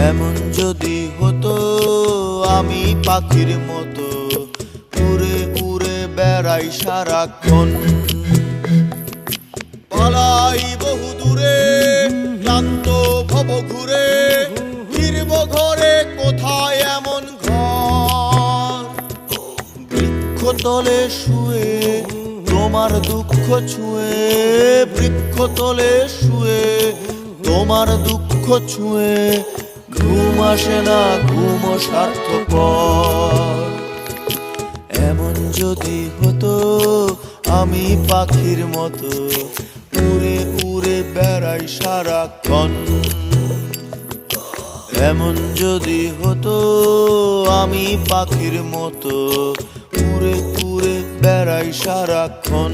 এমন যদি হতো আমি পাখির মতো উড়ে উড়ে বেড়াই সারাক্ষণ, পালাই বহু দূরে ক্লান্ত ভব ঘুরে, ফিরব ঘরে কোথায় এমন ঘর। বৃক্ষতলে শুয়ে তোমার দুঃখ ছুঁয়ে, বৃক্ষতলে শুয়ে তোমার দুঃখ ছুঁয়ে, ঘুম আসে না ঘুম স্বার্থপর। এমন যদি হতো আমি পাখির মতো উড়ে উড়ে বেড়াই সারাক্ষণ, এমন যদি হতো আমি পাখির মতো উড়ে উড়ে বেড়াই সারাক্ষণ।